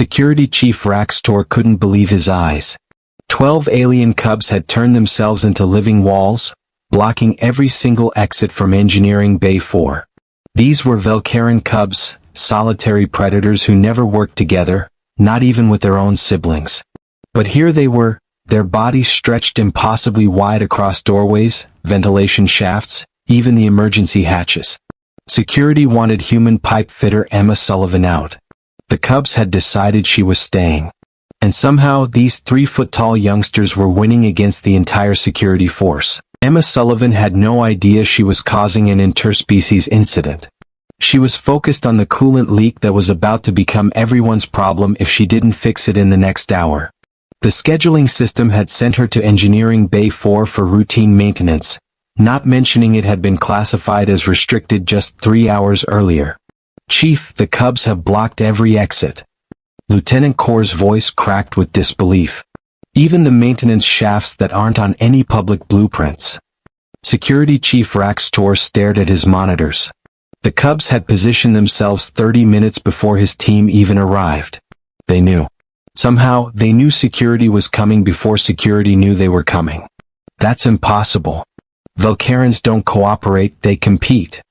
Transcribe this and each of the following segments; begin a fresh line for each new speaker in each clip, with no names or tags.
Security Chief Rax'tor couldn't believe his eyes. 12 alien cubs had turned themselves into living walls, blocking every single exit from Engineering Bay 4. These were Velkaran cubs, solitary predators who never worked together, not even with their own siblings. But here they were, their bodies stretched impossibly wide across doorways, ventilation shafts, even the emergency hatches. Security wanted human pipe fitter Emma Sullivan out. The cubs had decided she was staying. And somehow these 3-foot-tall youngsters were winning against the entire security force. Emma Sullivan had no idea she was causing an interspecies incident. She was focused on the coolant leak that was about to become everyone's problem if she didn't fix it in the next hour. The scheduling system had sent her to Engineering Bay 4 for routine maintenance, not mentioning it had been classified as restricted just 3 hours earlier. "Chief, the cubs have blocked every exit." Lieutenant Cor's voice cracked with disbelief. "Even the maintenance shafts that aren't on any public blueprints." Security Chief Rax'tor stared at his monitors. The cubs had positioned themselves 30 minutes before his team even arrived. They knew. Somehow, they knew security was coming before security knew they were coming. That's impossible. Velkarans don't cooperate, they compete.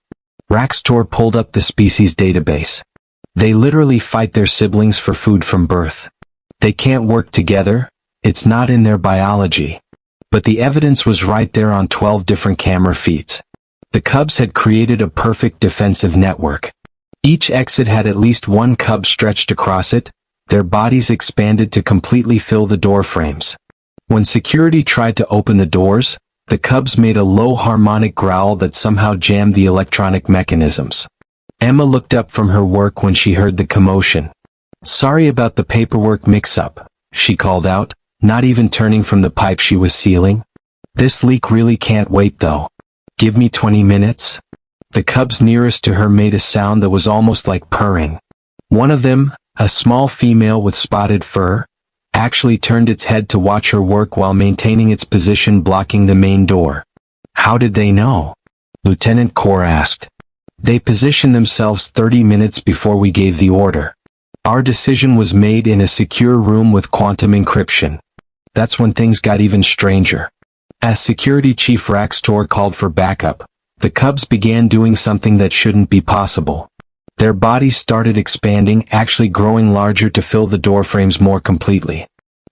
Rax'tor pulled up the species database. They literally fight their siblings for food from birth. They can't work together, it's not in their biology. But the evidence was right there on 12 different camera feeds. The cubs had created a perfect defensive network. Each exit had at least one cub stretched across it, their bodies expanded to completely fill the door frames. When security tried to open the doors, the cubs made a low harmonic growl that somehow jammed the electronic mechanisms. Emma looked up from her work when she heard the commotion. "Sorry about the paperwork mix-up," she called out, not even turning from the pipe she was sealing. "This leak really can't wait though. Give me 20 minutes? The cubs nearest to her made a sound that was almost like purring. One of them, a small female with spotted fur, actually turned its head to watch her work while maintaining its position blocking the main door. "How did they know?" Lieutenant Cor asked. "They positioned themselves 30 minutes before we gave the order. Our decision was made in a secure room with quantum encryption." That's when things got even stranger. As Security Chief Rax'tor called for backup, the cubs began doing something that shouldn't be possible. Their bodies started expanding, actually growing larger to fill the doorframes more completely.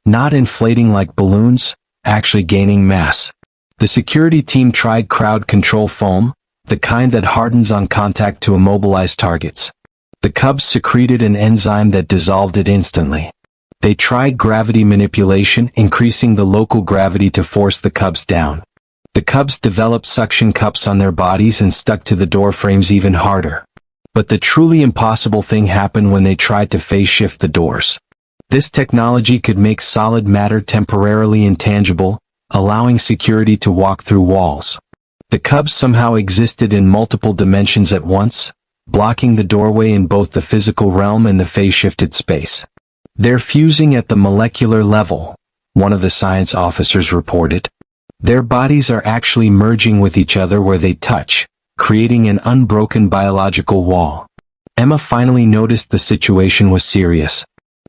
Not inflating like balloons, actually gaining mass. The security team tried crowd control foam, the kind that hardens on contact to immobilize targets. The cubs secreted an enzyme that dissolved it instantly. They tried gravity manipulation, increasing the local gravity to force the cubs down. The cubs developed suction cups on their bodies and stuck to the door frames even harder. But the truly impossible thing happened when they tried to phase shift the doors. This technology could make solid matter temporarily intangible, allowing security to walk through walls. The cubs somehow existed in multiple dimensions at once, blocking the doorway in both the physical realm and the phase-shifted space. "They're fusing at the molecular level," one of the science officers reported. "Their bodies are actually merging with each other where they touch, creating an unbroken biological wall." Emma finally noticed the situation was serious.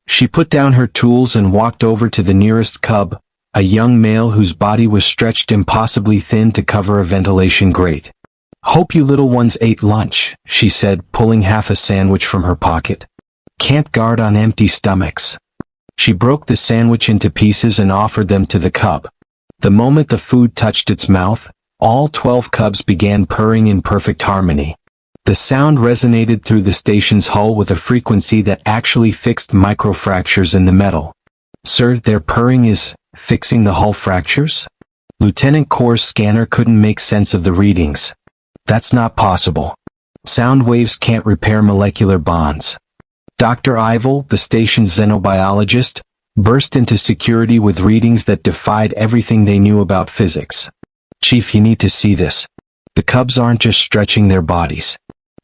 She put down her tools and walked over to the nearest cub, a young male whose body was stretched impossibly thin to cover a ventilation grate. "Hope you little ones ate lunch," she said, pulling half a sandwich from her pocket. "Can't guard on empty stomachs." She broke the sandwich into pieces and offered them to the cub. The moment the food touched its mouth, all 12 cubs began purring in perfect harmony. The sound resonated through the station's hull with a frequency that actually fixed microfractures in the metal. "Sir, their purring is fixing the hull fractures?" Lieutenant Cor's scanner couldn't make sense of the readings. "That's not possible. Sound waves can't repair molecular bonds." Dr. Ivel, the station's xenobiologist, burst into security with readings that defied everything they knew about physics. "Chief, you need to see this. The cubs aren't just stretching their bodies.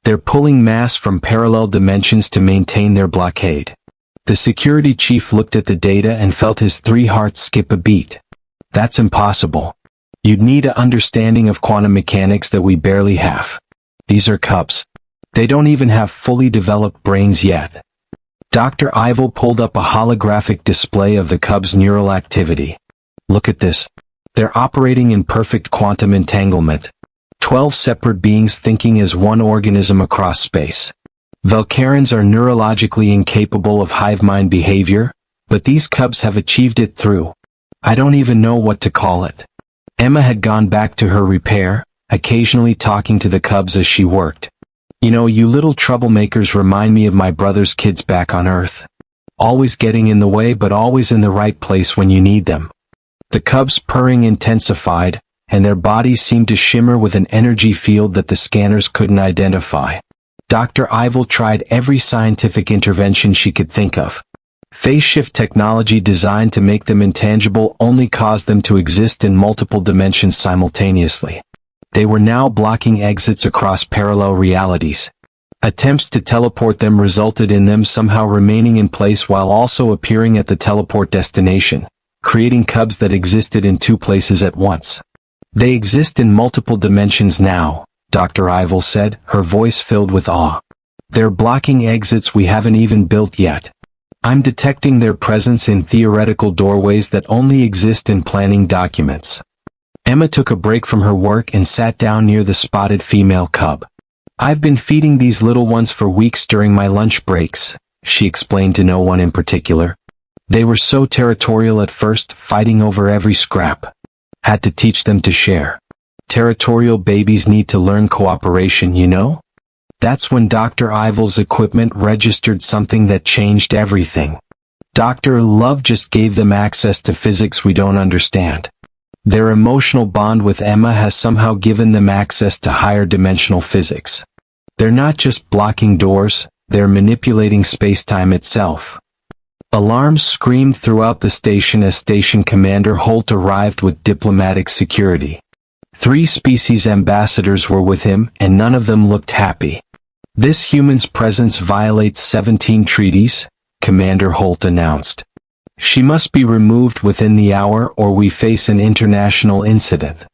They're pulling mass from parallel dimensions to maintain their blockade." The security chief looked at the data and felt his 3 hearts skip a beat. "That's impossible. You'd need an understanding of quantum mechanics that we barely have. These are cubs. They don't even have fully developed brains yet." Dr. Ivel pulled up a holographic display of the cub's neural activity. Look at this. They're operating in perfect quantum entanglement. 12 separate beings thinking as one organism across space. Velkarans are neurologically incapable of hive mind behavior, but these cubs have achieved it through. I don't even know what to call it. Emma had gone back to her repair, occasionally talking to the cubs as she worked. You know, you little troublemakers remind me of my brother's kids back on Earth. Always getting in the way but always in the right place when you need them. The cubs' purring intensified, and their bodies seemed to shimmer with an energy field that the scanners couldn't identify. Dr. Ivel tried every scientific intervention she could think of. Phase shift technology designed to make them intangible only caused them to exist in multiple dimensions simultaneously. They were now blocking exits across parallel realities. Attempts to teleport them resulted in them somehow remaining in place while also appearing at the teleport destination, creating cubs that existed in two places at once. They exist in multiple dimensions now, Dr. Ivel said, her voice filled with awe. They're blocking exits we haven't even built yet. I'm detecting their presence in theoretical doorways that only exist in planning documents. Emma took a break from her work and sat down near the spotted female cub. I've been feeding these little ones for weeks during my lunch breaks, she explained to no one in particular. They were so territorial at first, fighting over every scrap. Had to teach them to share. Territorial babies need to learn cooperation, you know? That's when Dr. Ivel's equipment registered something that changed everything. Dr. Love just gave them access to physics we don't understand. Their emotional bond with Emma has somehow given them access to higher dimensional physics. They're not just blocking doors, they're manipulating space-time itself. Alarms screamed throughout the station as Station Commander Holt arrived with diplomatic security. 3 species ambassadors were with him, and none of them looked happy. This human's presence violates 17 treaties, Commander Holt announced. She must be removed within the hour or we face an international incident.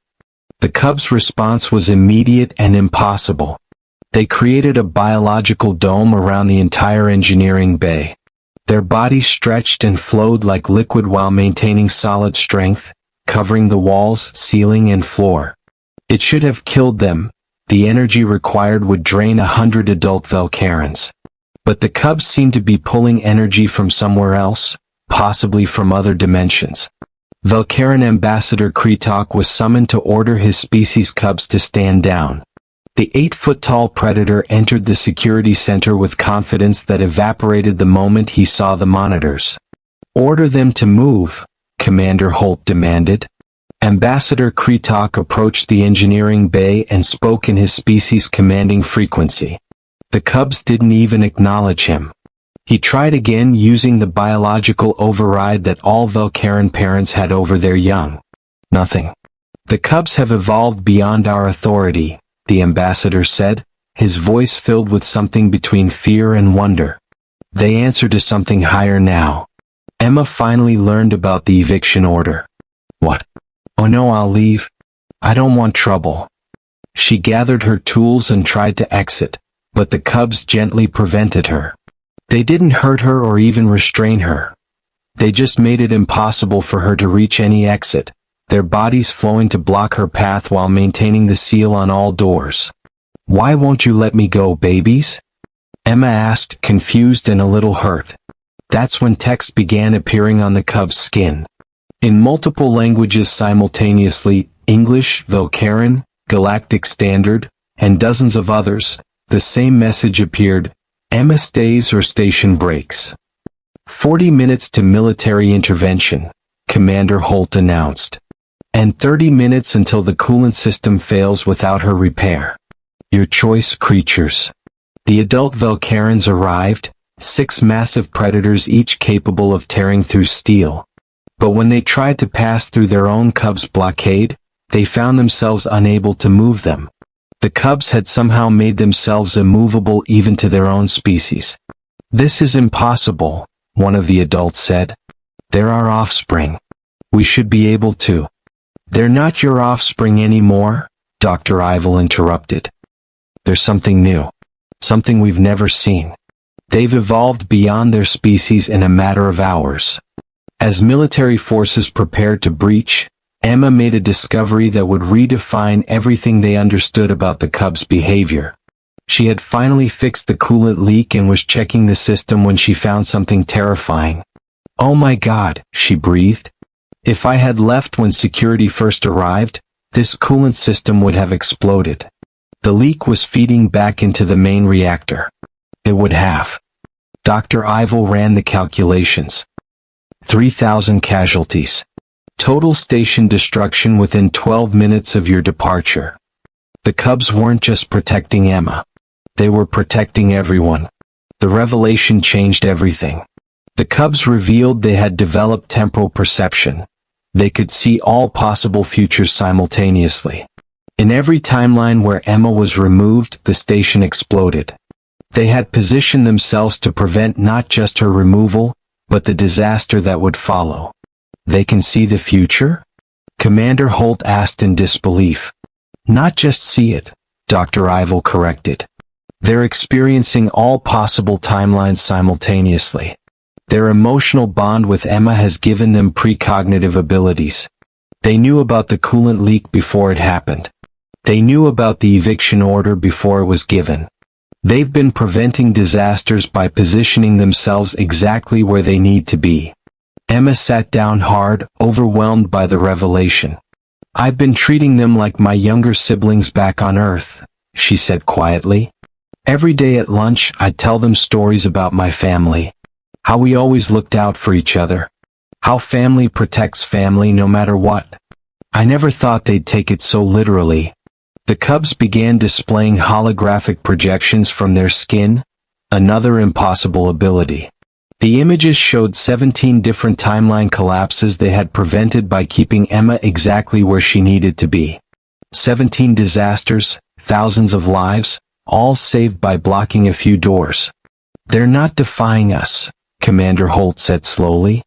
The cub's response was immediate and impossible. They created a biological dome around the entire engineering bay. Their bodies stretched and flowed like liquid while maintaining solid strength, covering the walls, ceiling and floor. It should have killed them. The energy required would drain 100 adult Velkarans. But the cubs seemed to be pulling energy from somewhere else, possibly from other dimensions. Velkaran Ambassador Kretok was summoned to order his species cubs to stand down. The 8-foot-tall predator entered the security center with confidence that evaporated the moment he saw the monitors. Order them to move, Commander Holt demanded. Ambassador Kretok approached the engineering bay and spoke in his species' commanding frequency. The cubs didn't even acknowledge him. He tried again using the biological override that all Velkaran parents had over their young. Nothing. The cubs have evolved beyond our authority, the ambassador said, his voice filled with something between fear and wonder. They answer to something higher now. Emma finally learned about the eviction order. What? Oh no, I'll leave. I don't want trouble. She gathered her tools and tried to exit, but the cubs gently prevented her. They didn't hurt her or even restrain her. They just made it impossible for her to reach any exit, their bodies flowing to block her path while maintaining the seal on all doors. Why won't you let me go, babies? Emma asked, confused and a little hurt. That's when text began appearing on the cub's skin. In multiple languages simultaneously, English, Velkaran, Galactic Standard, and dozens of others, the same message appeared: Emma stays or station breaks. 40 minutes to military intervention, Commander Holt announced. And 30 minutes until the coolant system fails without her repair. Your choice, creatures. The adult Velkarans arrived, 6 massive predators each capable of tearing through steel. But when they tried to pass through their own cubs' blockade, they found themselves unable to move them. The cubs had somehow made themselves immovable even to their own species. This is impossible, one of the adults said. They're our offspring. We should be able to. They're not your offspring anymore, Dr. Ivel interrupted. There's something new. Something we've never seen. They've evolved beyond their species in a matter of hours. As military forces prepared to breach, Emma made a discovery that would redefine everything they understood about the Cubs' behavior. She had finally fixed the coolant leak and was checking the system when she found something terrifying. "Oh my God," she breathed. "If I had left when security first arrived, this coolant system would have exploded." The leak was feeding back into the main reactor. It would have. Dr. Ivel ran the calculations. 3,000 casualties. Total station destruction within 12 minutes of your departure. The Cubs weren't just protecting Emma. They were protecting everyone. The revelation changed everything. The Cubs revealed they had developed temporal perception. They could see all possible futures simultaneously. In every timeline where Emma was removed, the station exploded. They had positioned themselves to prevent not just her removal, but the disaster that would follow. "They can see the future?" Commander Holt asked in disbelief. "Not just see it," Dr. Ivel corrected. "They're experiencing all possible timelines simultaneously. Their emotional bond with Emma has given them precognitive abilities. They knew about the coolant leak before it happened. They knew about the eviction order before it was given. They've been preventing disasters by positioning themselves exactly where they need to be." Emma sat down hard, overwhelmed by the revelation. "I've been treating them like my younger siblings back on Earth," she said quietly. "Every day at lunch I'd tell them stories about my family. How we always looked out for each other. How family protects family no matter what. I never thought they'd take it so literally." The Cubs began displaying holographic projections from their skin, another impossible ability. The images showed 17 different timeline collapses they had prevented by keeping Emma exactly where she needed to be. 17 disasters, thousands of lives, all saved by blocking a few doors. "They're not defying us," Commander Holt said slowly.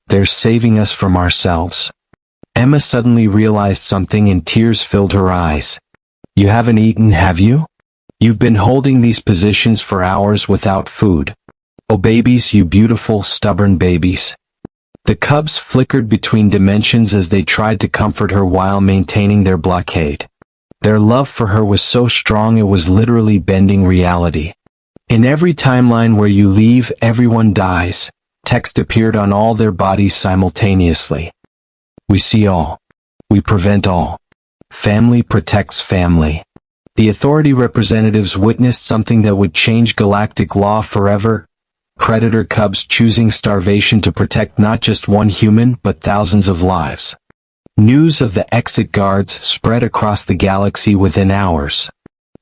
"They're saving us from ourselves." Emma suddenly realized something and tears filled her eyes. "You haven't eaten, have you? You've been holding these positions for hours without food. Oh babies, you beautiful, stubborn babies." The Cubs flickered between dimensions as they tried to comfort her while maintaining their blockade. Their love for her was so strong it was literally bending reality. "In every timeline where you leave, everyone dies," text appeared on all their bodies simultaneously. "We see all. We prevent all. Family protects family." The authority representatives witnessed something that would change galactic law forever. Predator Cubs choosing starvation to protect not just one human but thousands of lives. News of the exit guards spread across the galaxy within hours.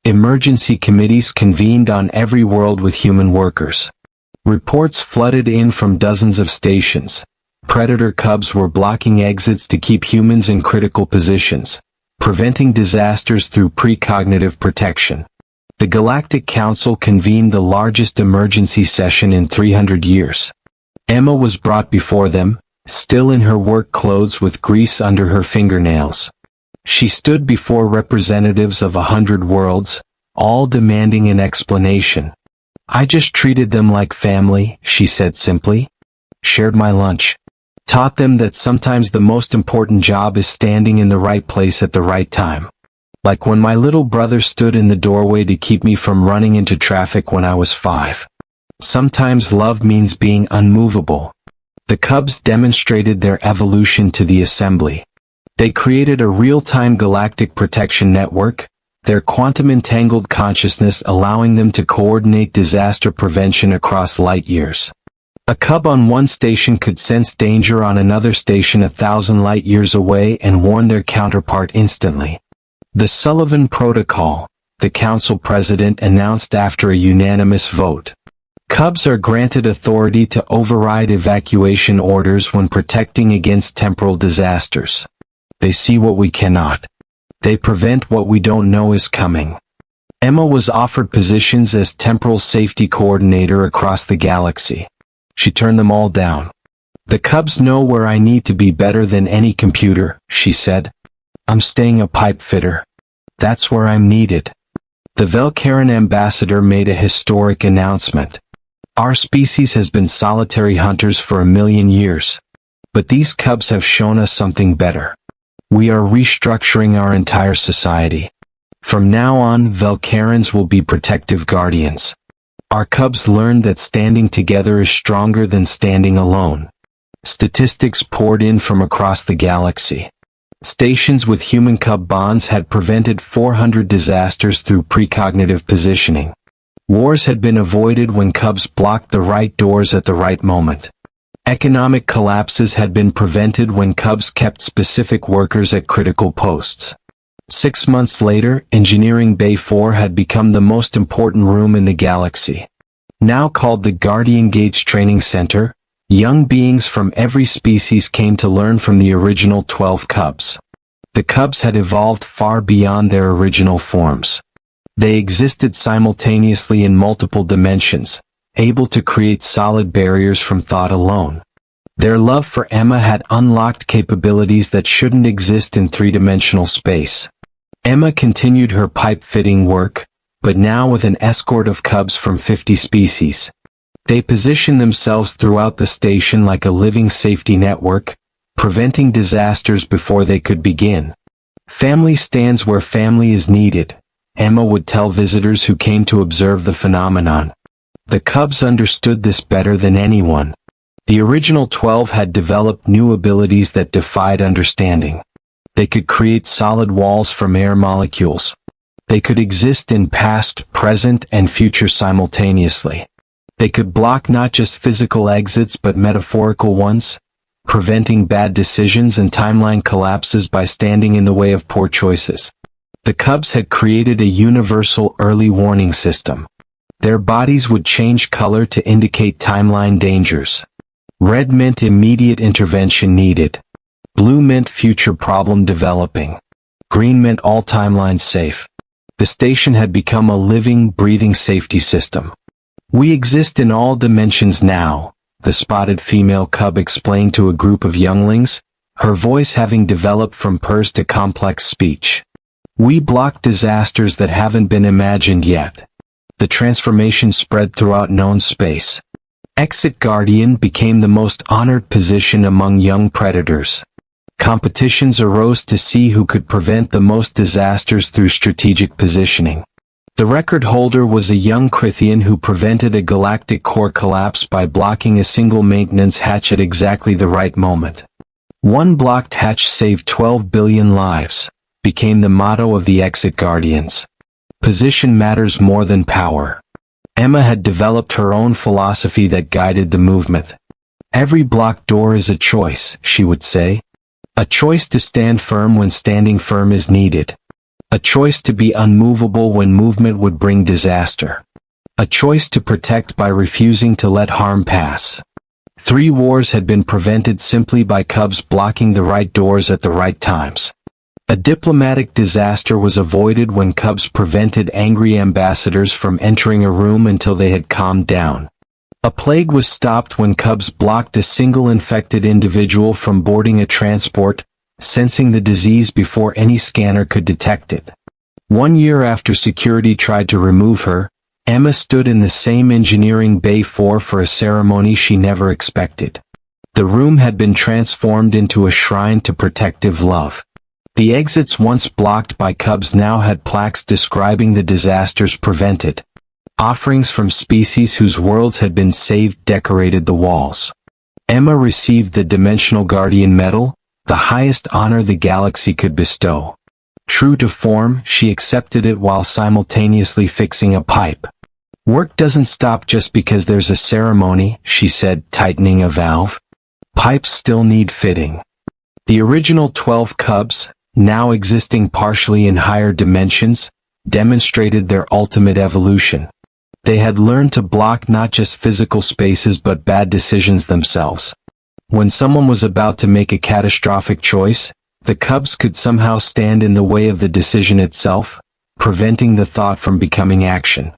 Emergency committees convened on every world with human workers. Reports flooded in from dozens of stations. Predator Cubs were blocking exits to keep humans in critical positions, preventing disasters through precognitive protection. The Galactic Council convened the largest emergency session in 300 years. Emma was brought before them, still in her work clothes with grease under her fingernails. She stood before representatives of 100 worlds, all demanding an explanation. "I just treated them like family," she said simply. "Shared my lunch. Taught them that sometimes the most important job is standing in the right place at the right time. Like when my little brother stood in the doorway to keep me from running into traffic when I was 5. Sometimes love means being unmovable." The Cubs demonstrated their evolution to the Assembly. They created a real-time galactic protection network, their quantum-entangled consciousness allowing them to coordinate disaster prevention across light years. A Cub on one station could sense danger on another station 1,000 light years away and warn their counterpart instantly. "The Sullivan Protocol," the Council President announced after a unanimous vote. "Cubs are granted authority to override evacuation orders when protecting against temporal disasters. They see what we cannot. They prevent what we don't know is coming." Emma was offered positions as Temporal Safety Coordinator across the galaxy. She turned them all down. "The Cubs know where I need to be better than any computer," she said. "I'm staying a pipe fitter. That's where I'm needed." The Velkaran ambassador made a historic announcement. Our species has been solitary hunters for 1,000,000 years. But these cubs have shown us something better. We are restructuring our entire society. From now on, Velkarans will be protective guardians. Our cubs learned that standing together is stronger than standing alone. Statistics poured in from across the galaxy. Stations with human cub bonds had prevented 400 disasters through precognitive positioning. Wars had been avoided when cubs blocked the right doors at the right moment. Economic collapses had been prevented when cubs kept specific workers at critical posts. 6 months later, Engineering Bay 4 had become the most important room in the galaxy. Now called the Guardian Gates Training Center, young beings from every species came to learn from the original 12 cubs. The cubs had evolved far beyond their original forms. They existed simultaneously in multiple dimensions, able to create solid barriers from thought alone. Their love for Emma had unlocked capabilities that shouldn't exist in three-dimensional space. Emma continued her pipe-fitting work, but now with an escort of cubs from 50 species. They positioned themselves throughout the station like a living safety network, preventing disasters before they could begin. Family stands where family is needed, Emma would tell visitors who came to observe the phenomenon. The cubs understood this better than anyone. The original 12 had developed new abilities that defied understanding. They could create solid walls from air molecules. They could exist in past, present, and future simultaneously. They could block not just physical exits but metaphorical ones, preventing bad decisions and timeline collapses by standing in the way of poor choices. The cubs had created a universal early warning system. Their bodies would change color to indicate timeline dangers. Red meant immediate intervention needed. Blue meant future problem developing. Green meant all timelines safe. The station had become a living, breathing safety system. "We exist in all dimensions now," the spotted female cub explained to a group of younglings, her voice having developed from purrs to complex speech. "We block disasters that haven't been imagined yet." The transformation spread throughout known space. Exit Guardian became the most honored position among young predators. Competitions arose to see who could prevent the most disasters through strategic positioning. The record holder was a young Crithian who prevented a galactic core collapse by blocking a single maintenance hatch at exactly the right moment. "One blocked hatch saved 12 billion lives," became the motto of the Exit Guardians. Position matters more than power. Emma had developed her own philosophy that guided the movement. "Every blocked door is a choice," she would say. "A choice to stand firm when standing firm is needed. A choice to be unmovable when movement would bring disaster. A choice to protect by refusing to let harm pass." 3 wars had been prevented simply by cubs blocking the right doors at the right times. A diplomatic disaster was avoided when cubs prevented angry ambassadors from entering a room until they had calmed down. A plague was stopped when cubs blocked a single infected individual from boarding a transport, sensing the disease before any scanner could detect it. 1 year after security tried to remove her, Emma stood in the same Engineering Bay 4 for a ceremony she never expected. The room had been transformed into a shrine to protective love. The exits once blocked by cubs now had plaques describing the disasters prevented. Offerings from species whose worlds had been saved decorated the walls. Emma received the Dimensional Guardian Medal, the highest honor the galaxy could bestow. True to form, she accepted it while simultaneously fixing a pipe. "Work doesn't stop just because there's a ceremony," she said, tightening a valve. "Pipes still need fitting." The original 12 cubs, now existing partially in higher dimensions, demonstrated their ultimate evolution. They had learned to block not just physical spaces but bad decisions themselves. When someone was about to make a catastrophic choice, the cubs could somehow stand in the way of the decision itself, preventing the thought from becoming action.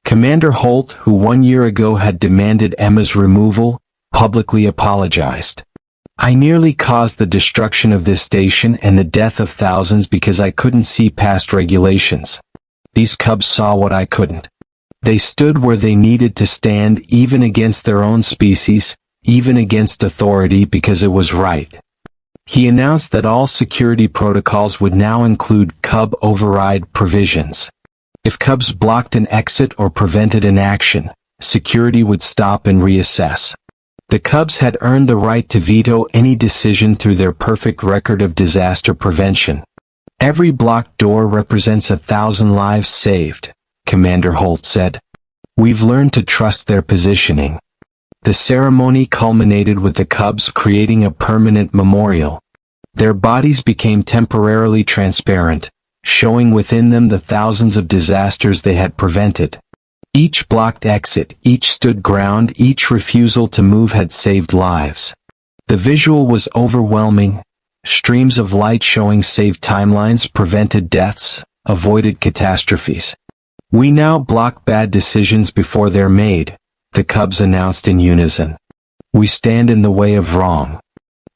Commander Holt, who 1 year ago had demanded Emma's removal, publicly apologized. "I nearly caused the destruction of this station and the death of thousands because I couldn't see past regulations. These cubs saw what I couldn't. They stood where they needed to stand, even against their own species, even against authority, because it was right. He announced that all security protocols would now include cub override provisions. If cubs blocked an exit or prevented an action, security would stop and reassess. The cubs had earned the right to veto any decision through their perfect record of disaster prevention. Every blocked door represents 1,000 lives saved, Commander Holt said. We've learned to trust their positioning. The ceremony culminated with the cubs creating a permanent memorial. Their bodies became temporarily transparent, showing within them the thousands of disasters they had prevented. Each blocked exit, each stood ground, each refusal to move had saved lives. The visual was overwhelming. Streams of light showing saved timelines, prevented deaths, avoided catastrophes. We now block bad decisions before they're made, the cubs announced in unison. We stand in the way of wrong.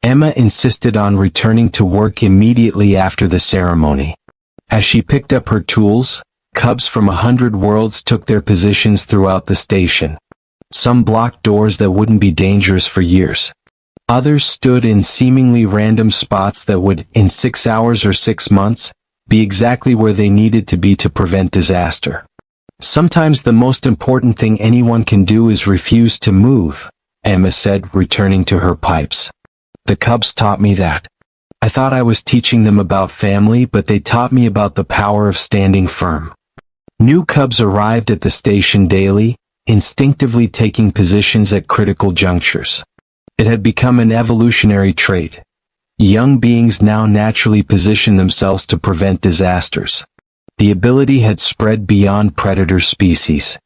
Emma insisted on returning to work immediately after the ceremony. As she picked up her tools, cubs from 100 worlds took their positions throughout the station. Some blocked doors that wouldn't be dangerous for years. Others stood in seemingly random spots that would, in 6 hours or 6 months, be exactly where they needed to be to prevent disaster. Sometimes the most important thing anyone can do is refuse to move, Emma said, returning to her pipes. The cubs taught me that. I thought I was teaching them about family, but they taught me about the power of standing firm. New cubs arrived at the station daily, instinctively taking positions at critical junctures. It had become an evolutionary trait. Young beings now naturally position themselves to prevent disasters. The ability had spread beyond predator species.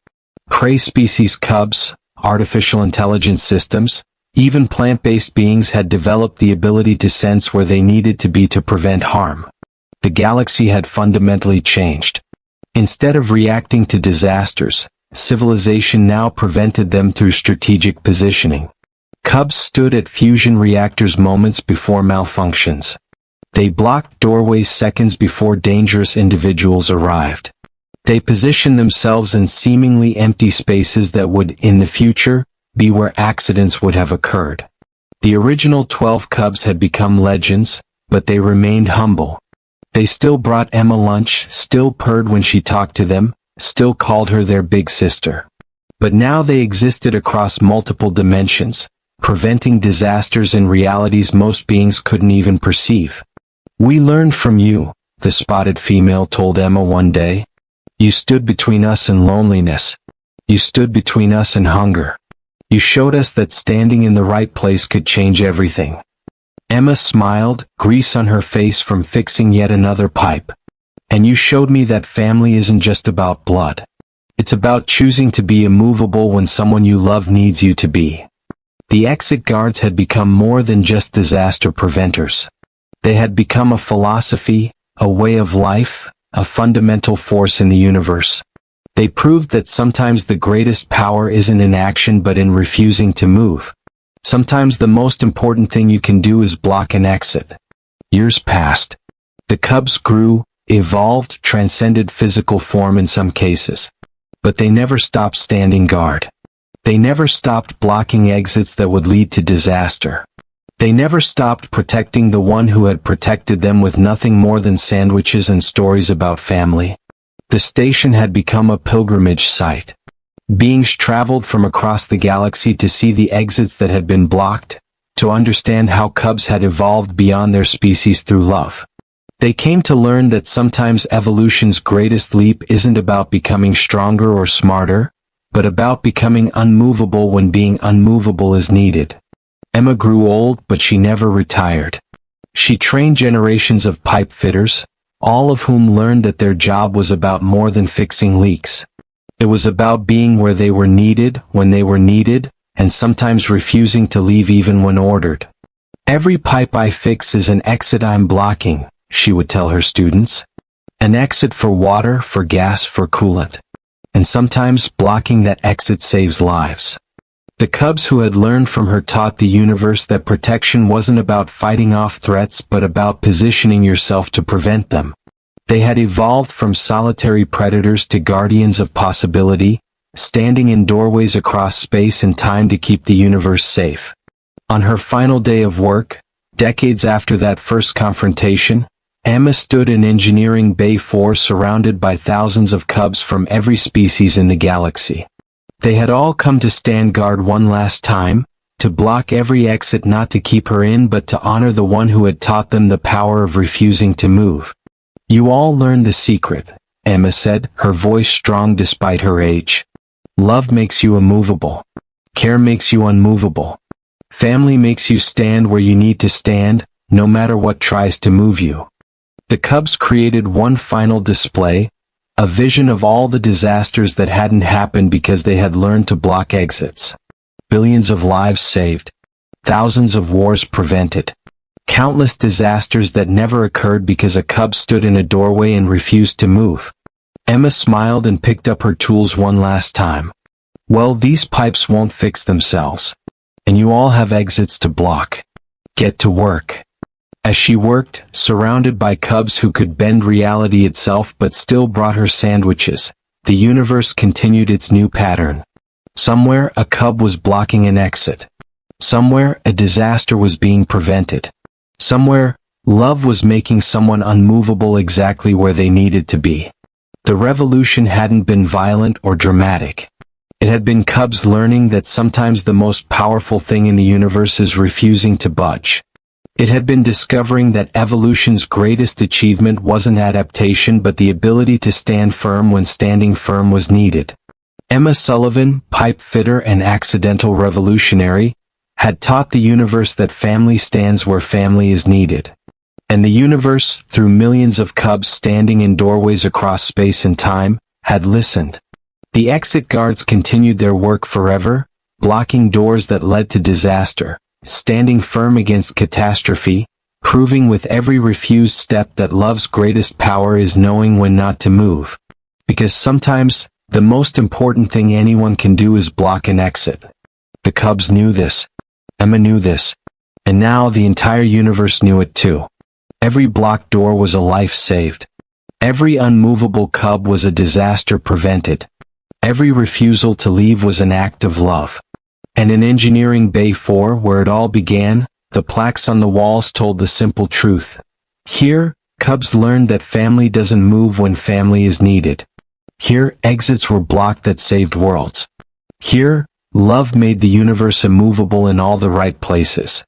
Prey species cubs, artificial intelligence systems, even plant-based beings had developed the ability to sense where they needed to be to prevent harm. The galaxy had fundamentally changed. Instead of reacting to disasters, civilization now prevented them through strategic positioning. Cubs stood at fusion reactors moments before malfunctions. They blocked doorways seconds before dangerous individuals arrived. They positioned themselves in seemingly empty spaces that would, in the future, be where accidents would have occurred. The original 12 cubs had become legends, but they remained humble. They still brought Emma lunch, still purred when she talked to them, still called her their big sister. But now they existed across multiple dimensions, preventing disasters in realities most beings couldn't even perceive. We learned from you, the spotted female told Emma one day. You stood between us and loneliness. You stood between us and hunger. You showed us that standing in the right place could change everything. Emma smiled, grease on her face from fixing yet another pipe. And you showed me that family isn't just about blood. It's about choosing to be immovable when someone you love needs you to be. The exit guards had become more than just disaster preventers. They had become a philosophy, a way of life, a fundamental force in the universe. They proved that sometimes the greatest power isn't in action but in refusing to move. Sometimes the most important thing you can do is block an exit. Years passed. The cubs grew, evolved, transcended physical form in some cases. But they never stopped standing guard. They never stopped blocking exits that would lead to disaster. They never stopped protecting the one who had protected them with nothing more than sandwiches and stories about family. The station had become a pilgrimage site. Beings traveled from across the galaxy to see the exits that had been blocked, to understand how cubs had evolved beyond their species through love. They came to learn that sometimes evolution's greatest leap isn't about becoming stronger or smarter, but about becoming unmovable when being unmovable is needed. Emma grew old, but she never retired. She trained generations of pipe fitters, all of whom learned that their job was about more than fixing leaks. It was about being where they were needed, when they were needed, and sometimes refusing to leave even when ordered. Every pipe I fix is an exit I'm blocking, she would tell her students. An exit for water, for gas, for coolant. And sometimes blocking that exit saves lives. The cubs who had learned from her taught the universe that protection wasn't about fighting off threats but about positioning yourself to prevent them. They had evolved from solitary predators to guardians of possibility, standing in doorways across space and time to keep the universe safe. On her final day of work, decades after that first confrontation, Emma stood in Engineering Bay 4 surrounded by thousands of cubs from every species in the galaxy. They had all come to stand guard one last time, to block every exit, not to keep her in but to honor the one who had taught them the power of refusing to move. "You all learned the secret," Emma said, her voice strong despite her age. "Love makes you immovable. Care makes you unmovable. Family makes you stand where you need to stand, no matter what tries to move you." The cubs created one final display, a vision of all the disasters that hadn't happened because they had learned to block exits. Billions of lives saved. Thousands of wars prevented. Countless disasters that never occurred because a cub stood in a doorway and refused to move. Emma smiled and picked up her tools one last time. "Well, these pipes won't fix themselves. And you all have exits to block. Get to work." As she worked, surrounded by cubs who could bend reality itself but still brought her sandwiches, the universe continued its new pattern. Somewhere a cub was blocking an exit. Somewhere a disaster was being prevented. Somewhere, love was making someone unmovable exactly where they needed to be. The revolution hadn't been violent or dramatic. It had been cubs learning that sometimes the most powerful thing in the universe is refusing to budge. It had been discovering that evolution's greatest achievement wasn't adaptation but the ability to stand firm when standing firm was needed. Emma Sullivan, pipe fitter and accidental revolutionary, had taught the universe that family stands where family is needed. And the universe, through millions of cubs standing in doorways across space and time, had listened. The exit guards continued their work forever, blocking doors that led to disaster, standing firm against catastrophe, proving with every refused step that love's greatest power is knowing when not to move. Because sometimes, the most important thing anyone can do is block an exit. The cubs knew this. Emma knew this. And now the entire universe knew it too. Every blocked door was a life saved. Every unmovable cub was a disaster prevented. Every refusal to leave was an act of love. And in Engineering Bay 4, where it all began, the plaques on the walls told the simple truth. Here, cubs learned that family doesn't move when family is needed. Here, exits were blocked that saved worlds. Here, love made the universe immovable in all the right places.